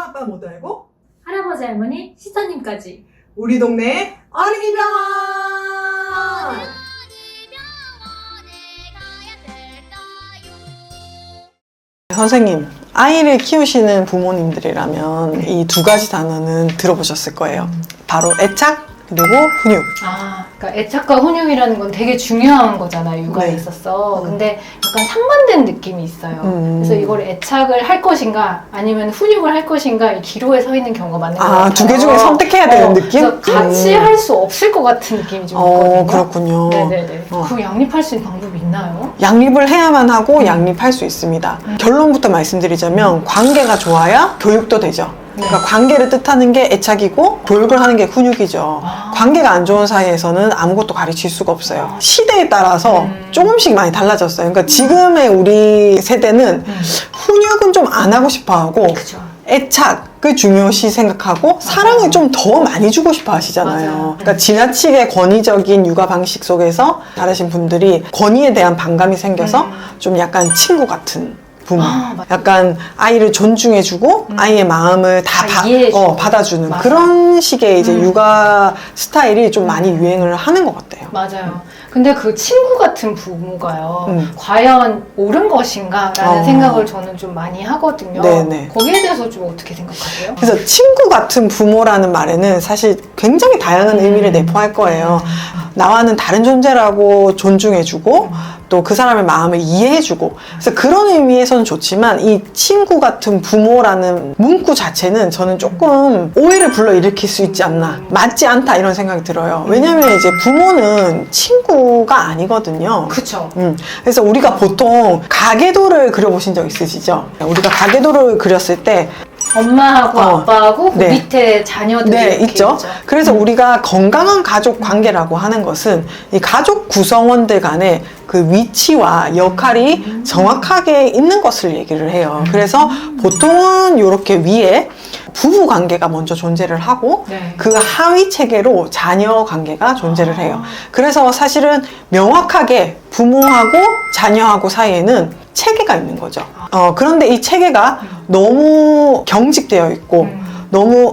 아빠 모두 알고 할아버지 할머니 시사님까지 우리 동네 어린이 병원. 선생님, 아이를 키우시는 부모님들이라면 이 두 가지 단어는 들어보셨을 거예요. 바로 애착 그리고 훈육. 그러니까 애착과 훈육이라는 건 되게 중요한 거잖아요, 육아에 네. 있어서. 근데 약간 상반된 느낌이 있어요. 그래서 이걸 애착을 할 것인가 아니면 훈육을 할 것인가 이 기로에 서 있는 경우가 많은 것 같아요. 두 개 중에 선택해야 되는 느낌? 그래서 같이 할 수 없을 것 같은 느낌이 좀 있거든요. 그렇군요. 네네네. 그 양립할 수 있는 방법이 있나요? 양립을 해야만 하고 양립할 수 있습니다. 결론부터 말씀드리자면 관계가 좋아야 교육도 되죠. 그러니까 관계를 뜻하는 게 애착이고 교육을 하는 게 훈육이죠. 관계가 안 좋은 사이에서는 아무것도 가르칠 수가 없어요. 시대에 따라서 조금씩 많이 달라졌어요. 그러니까 지금의 우리 세대는 훈육은 좀 안 하고 싶어 하고 그죠. 애착을 중요시 생각하고 사랑을 좀 더 많이 주고 싶어 하시잖아요. 맞아요. 그러니까 지나치게 권위적인 육아 방식 속에서 자라신 분들이 권위에 대한 반감이 생겨서 좀 약간 친구 같은 부모. 약간 아이를 존중해주고 아이의 마음을 다 이해해주고. 받아주는 맞아. 그런 식의 이제 육아 스타일이 좀 많이 유행을 하는 것 같아요. 맞아요. 근데 그 친구 같은 부모가요, 과연 옳은 것인가라는 생각을 저는 좀 많이 하거든요. 네네. 거기에 대해서 좀 어떻게 생각하세요? 그래서 친구 같은 부모라는 말에는 사실 굉장히 다양한 의미를 내포할 거예요. 나와는 다른 존재라고 존중해주고 또 그 사람의 마음을 이해해주고 그래서 그런 의미에서는 좋지만 이 친구 같은 부모라는 문구 자체는 저는 조금 오해를 불러일으킬 수 있지 않나, 맞지 않다 이런 생각이 들어요. 왜냐면 이제 부모는 친구가 아니거든요. 그쵸. 그래서 우리가 보통 가계도를 그려보신 적 있으시죠? 우리가 가계도를 그렸을 때 엄마하고 아빠하고 그 네. 밑에 자녀들이 네, 이렇게 있죠. 그래서 우리가 건강한 가족 관계라고 하는 것은 이 가족 구성원들 간의 그 위치와 역할이 정확하게 있는 것을 얘기를 해요. 그래서 보통은 이렇게 위에 부부 관계가 먼저 존재를 하고 네. 그 하위 체계로 자녀 관계가 존재를 해요. 그래서 사실은 명확하게 부모하고 자녀하고 사이에는 체계가 있는 거죠. 그런데 이 체계가 너무 경직되어 있고 너무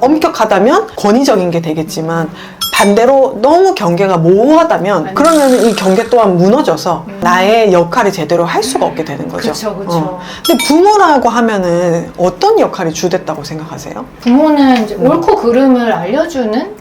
엄격하다면 권위적인 게 되겠지만 반대로 너무 경계가 모호하다면 그러면 이 경계 또한 무너져서 나의 역할을 제대로 할 수가 없게 되는 거죠. 그쵸. 근데 부모라고 하면은 어떤 역할이 주됐다고 생각하세요? 부모는 이제 옳고 그름을 알려주는,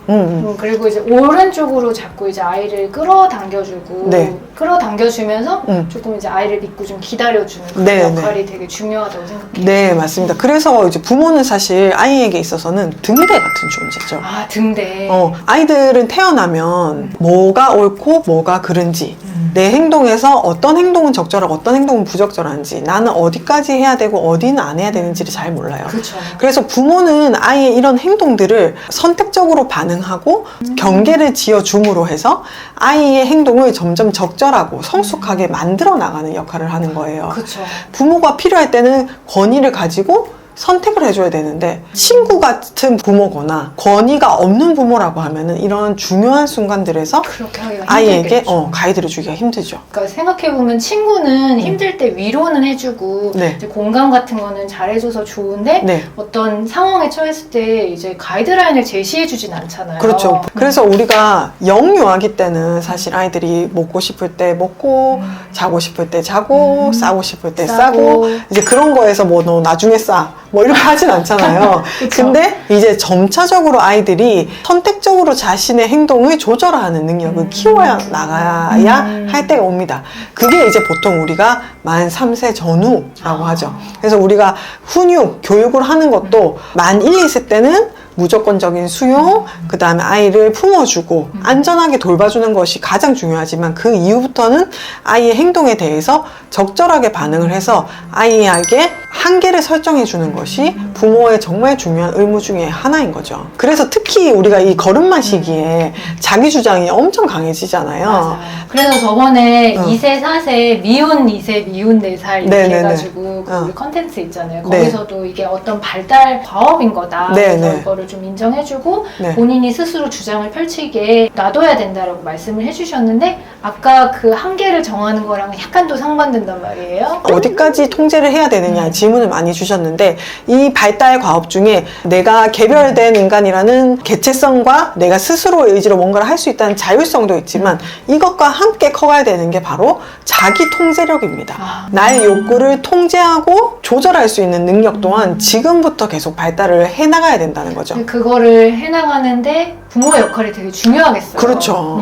그리고 이제 옳은 쪽으로 자꾸 이제 아이를 끌어당겨주고, 네. 끌어당겨주면서 조금 이제 아이를 믿고 좀 기다려주는 그런 네, 역할이 되게 중요하다고 생각해요. 네, 맞습니다. 그래서 이제 부모는 사실 아이에게 있어서는 등대 같은 존재죠. 등대. 아이들은 태어나면 뭐가 옳고 뭐가 그른지 내 행동에서 어떤 행동은 적절하고 어떤 행동은 부적절한지 나는 어디까지 해야 되고 어디는 안 해야 되는지를 잘 몰라요. 그렇죠. 그래서 부모는 아이의 이런 행동들을 선택적으로 반응하고 경계를 지어줌으로 해서 아이의 행동을 점점 적절하고 성숙하게 만들어 나가는 역할을 하는 거예요. 그렇죠. 부모가 필요할 때는 권위를 가지고 선택을 해줘야 되는데 친구 같은 부모거나 권위가 없는 부모라고 하면은 이런 중요한 순간들에서 그렇게 하기가 아이에게 힘들겠죠. 가이드를 주기가 힘들죠. 그러니까 생각해보면 친구는 힘들 때 위로는 해주고 네. 이제 공감 같은 거는 잘해줘서 좋은데 네. 어떤 상황에 처했을 때 이제 가이드라인을 제시해주진 않잖아요. 그렇죠. 그래서 우리가 영유아기 때는 사실 아이들이 먹고 싶을 때 먹고 자고 싶을 때 자고 싸고 싶을 때 싸고 이제 그런 거에서 뭐 너 나중에 싸 뭐 이렇게 하진 않잖아요. 근데 이제 점차적으로 아이들이 선택적으로 자신의 행동을 조절하는 능력을 키워야 나가야 할 때가 옵니다. 그게 이제 보통 우리가 만 3세 전후라고 하죠. 그래서 우리가 훈육, 교육을 하는 것도 만 1, 2세 때는 무조건적인 수용, 그 다음에 아이를 품어주고 안전하게 돌봐주는 것이 가장 중요하지만 그 이후부터는 아이의 행동에 대해서 적절하게 반응을 해서 아이에게 한계를 설정해 주는 것이 부모의 정말 중요한 의무 중에 하나인 거죠. 그래서 특히 우리가 이 거름만 시기에 자기 주장이 엄청 강해지잖아요. 맞아요. 그래서 저번에 2세, 4세, 미운 2세, 미운 4살 이렇게 네네네. 해가지고 그 우리 컨텐츠 있잖아요. 네. 거기서도 이게 어떤 발달 과업인 거다. 네네. 그래서 이거를 좀 인정해주고 네. 본인이 스스로 주장을 펼치게 놔둬야 된다라고 말씀을 해주셨는데 아까 그 한계를 정하는 거랑 약간 또 상반된단 말이에요. 어디까지 통제를 해야 되느냐 질문을 많이 주셨는데, 이 발달 과업 중에 내가 개별된 인간이라는 개체성과 내가 스스로의 의지로 뭔가를 할 수 있다는 자율성도 있지만 이것과 함께 커가야 되는 게 바로 자기 통제력입니다. 나의 욕구를 통제하고 조절할 수 있는 능력 또한 지금부터 계속 발달을 해나가야 된다는 거죠. 그거를 해나가는데 부모의 역할이 되게 중요하겠어요. 그렇죠.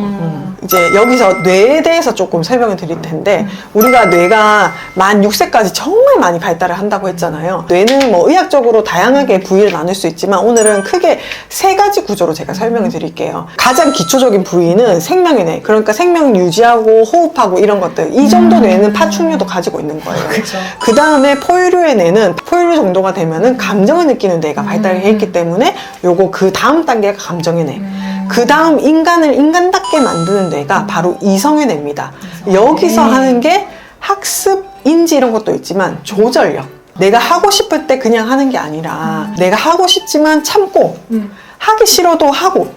이제 여기서 뇌에 대해서 조금 설명을 드릴 텐데, 우리가 뇌가 만 6세까지 정말 많이 발달을 한다고 했잖아요. 뇌는 뭐 의학적으로 다양하게 부위를 나눌 수 있지만 오늘은 크게 3가지 구조로 제가 설명을 드릴게요. 가장 기초적인 부위는 생명의 뇌, 그러니까 생명 유지하고 호흡하고 이런 것들, 이 정도 뇌는 파충류도 가지고 있는 거예요. 그렇죠. 그 다음에 포유류의 뇌는 포유류 정도가 되면은 감정을 느끼는 뇌가 발달해 있기 때문에 요거 그 다음 단계가 감정의 뇌. 그 다음 인간을 인간답게 만드는 뇌가 바로 이성의 뇌입니다. 여기서 하는 게 학습, 인지 이런 것도 있지만 조절력. 내가 하고 싶을 때 그냥 하는 게 아니라 내가 하고 싶지만 참고, 하기 싫어도 하고,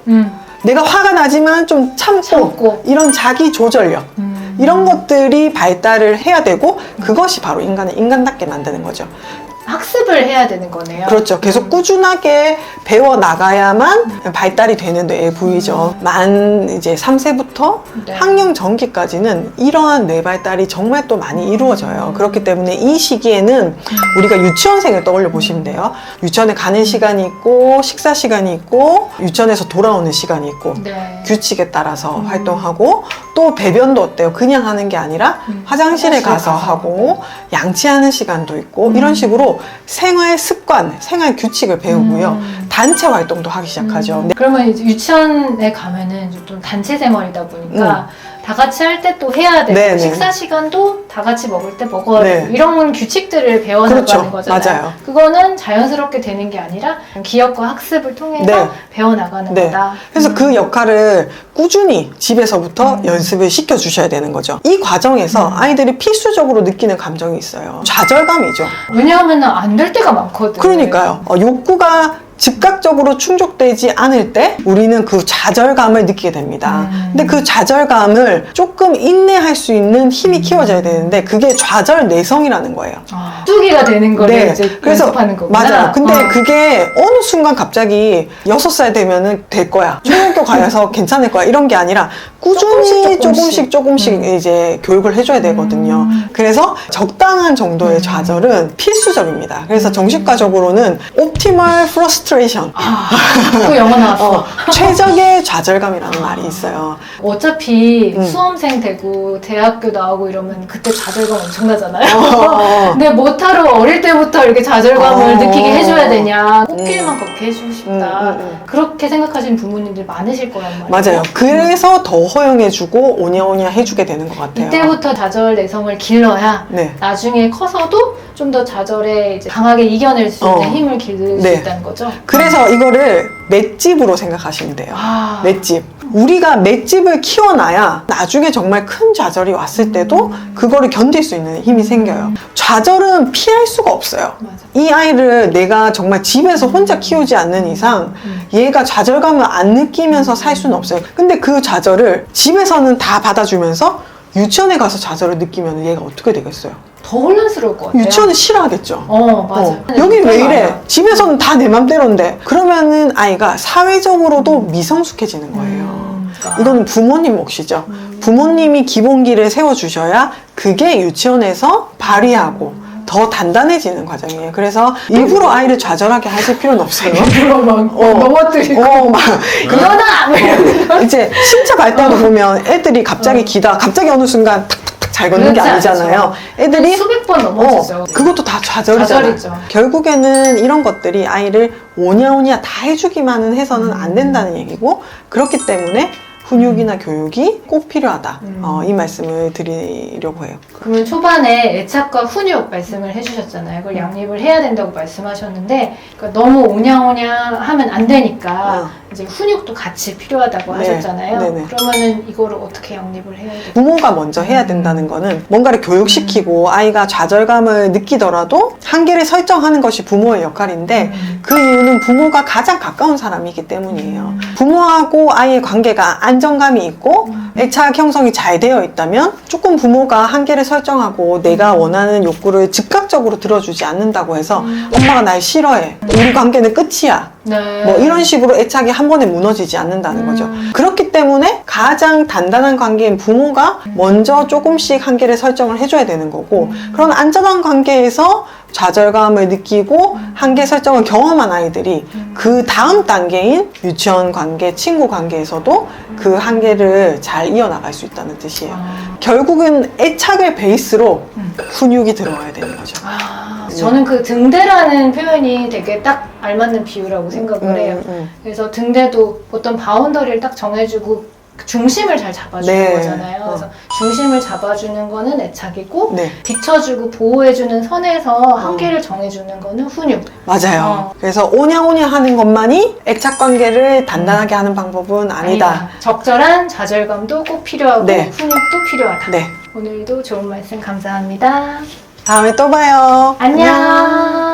내가 화가 나지만 좀 참고. 이런 자기 조절력. 이런 것들이 발달을 해야 되고, 그것이 바로 인간을 인간답게 만드는 거죠. 학습을 해야 되는 거네요. 그렇죠. 계속 꾸준하게 배워 나가야만 발달이 되는 뇌의 부위죠. 만 이제 3세부터 네. 학령 전기까지는 이러한 뇌 발달이 정말 또 많이 이루어져요. 그렇기 때문에 이 시기에는 우리가 유치원생을 떠올려 보시면 돼요. 유치원에 가는 시간이 있고, 식사 시간이 있고, 유치원에서 돌아오는 시간이 있고, 네. 규칙에 따라서 활동하고, 또 배변도 어때요? 그냥 하는 게 아니라 화장실에 가서 하고, 양치하는 시간도 있고, 이런 식으로 생활 습관, 생활 규칙을 배우고요. 단체 활동도 하기 시작하죠. 그러면 이제 유치원에 가면은 좀 단체 생활이다 보니까 다 같이 할 때 또 해야 되고, 네네. 식사 시간도 다 같이 먹을 때 먹어야 네. 되고, 이런 규칙들을 배워나가는 그렇죠. 거잖아요. 맞아요. 그거는 자연스럽게 되는 게 아니라 기억과 학습을 통해서 네. 배워나가는 네. 거다. 그래서 그 역할을 꾸준히 집에서부터 연습을 시켜주셔야 되는 거죠. 이 과정에서 아이들이 필수적으로 느끼는 감정이 있어요. 좌절감이죠. 왜냐하면 안 될 때가 많거든. 그러니까요. 욕구가 즉각적으로 충족되지 않을 때 우리는 그 좌절감을 느끼게 됩니다. 근데 그 좌절감을 조금 인내할 수 있는 힘이 키워져야 되는데 그게 좌절 내성이라는 거예요. 뚜기가 되는 거를 네. 이제 그래서 연습하는 거구나. 맞아요. 근데 그게 어느 순간 갑자기 6살 되면은 될 거야. 초등학교 가서 괜찮을 거야. 이런 게 아니라 꾸준히 조금씩 이제 교육을 해줘야 되거든요. 그래서 적당한 정도의 좌절은 필수적입니다. 그래서 정신과적으로는 옵티멀 프러스트레이션, 그 영어 나왔어. 최적의 좌절감이라는 말이 있어요. 어차피 수험생 되고 대학교 나오고 이러면 그때 좌절감 엄청나잖아요. 근데 뭐하러 어릴 때부터 이렇게 좌절감을 느끼게 해줘야 되냐. 꽃길만 걷게 해주고 싶다. 그렇게 생각하시는 부모님들 많으실 거란 말이에요. 맞아요. 그래서 더 허용해주고 오냐오냐 해주게 되는 것 같아요. 이때부터 좌절 내성을 길러야 네. 나중에 커서도 좀 더 좌절에 이제 강하게 이겨낼 수 있는 힘을 기를 수 네. 있다는 거죠. 그래서 이거를 맷집으로 생각하시면 돼요. 맷집. 우리가 맷집을 키워놔야 나중에 정말 큰 좌절이 왔을 때도 그거를 견딜 수 있는 힘이 생겨요. 좌절은 피할 수가 없어요. 맞아. 이 아이를 내가 정말 집에서 혼자 키우지 않는 이상 얘가 좌절감을 안 느끼면서 살 수는 없어요. 근데 그 좌절을 집에서는 다 받아주면서 유치원에 가서 좌절을 느끼면 얘가 어떻게 되겠어요? 더 혼란스러울 것 같아요. 유치원은 싫어하겠죠. 맞아요. 여긴 왜 이래? 맞아요. 집에서는 다 내 맘대로인데. 그러면은 아이가 사회적으로도 미성숙해지는 거예요. 이거는 부모님 몫이죠. 부모님이 기본기를 세워주셔야 그게 유치원에서 발휘하고 더 단단해지는 과정이에요. 그래서 일부러 아이를 좌절하게 하실 필요는 없어요. 일부러 막 넘어뜨리고 막 일어나! 이제 신체 발달도 보면 애들이 갑자기 기다, 갑자기 어느 순간 탁탁탁 잘 걷는 게 그렇지 아니잖아요. 않죠. 애들이 수백 번 넘어지죠. 그것도 다 좌절이잖아요. 좌절이죠. 결국에는 이런 것들이 아이를 오냐오냐 다 해주기만은 해서는 안 된다는 얘기고, 그렇기 때문에 훈육이나 교육이 꼭 필요하다. 이 말씀을 드리려고 해요. 그러면 초반에 애착과 훈육 말씀을 해주셨잖아요. 그걸 양립을 해야 된다고 말씀하셨는데, 그러니까 너무 오냐오냐 하면 안 되니까 이제 훈육도 같이 필요하다고 네. 하셨잖아요. 네네. 그러면은 이거를 어떻게 양립을 해야 돼요? 부모가 먼저 해야 된다는 거는 뭔가를 교육시키고 아이가 좌절감을 느끼더라도 한계를 설정하는 것이 부모의 역할인데 그 이유는 부모가 가장 가까운 사람이기 때문이에요. 부모하고 아이의 관계가 안정감이 있고 애착 형성이 잘 되어 있다면 조금 부모가 한계를 설정하고 내가 원하는 욕구를 즉각적으로 들어주지 않는다고 해서 엄마가 날 싫어해. 우리 관계는 끝이야. 네. 뭐 이런 식으로 애착이 한 번에 무너지지 않는다는 거죠. 그렇기 때문에 가장 단단한 관계인 부모가 먼저 조금씩 한계를 설정을 해줘야 되는 거고 그런 안전한 관계에서 좌절감을 느끼고 한계 설정을 경험한 아이들이 그 다음 단계인 유치원 관계, 친구 관계에서도 그 한계를 잘 이어나갈 수 있다는 뜻이에요. 결국은 애착을 베이스로 훈육이 들어와야 되는 거죠. 저는 그 등대라는 표현이 되게 딱 알맞는 비유라고 생각을 해요. 그래서 등대도 어떤 바운더리를 딱 정해주고 중심을 잘 잡아주는 네. 거잖아요. 그래서 중심을 잡아주는 거는 애착이고 네. 비춰주고 보호해주는 선에서 한계를 정해주는 거는 훈육. 맞아요. 그래서 오냐오냐 하는 것만이 애착 관계를 단단하게 하는 방법은 아니다. 적절한 좌절감도 꼭 필요하고 네. 훈육도 필요하다. 네. 오늘도 좋은 말씀 감사합니다. 다음에 또 봐요. 안녕.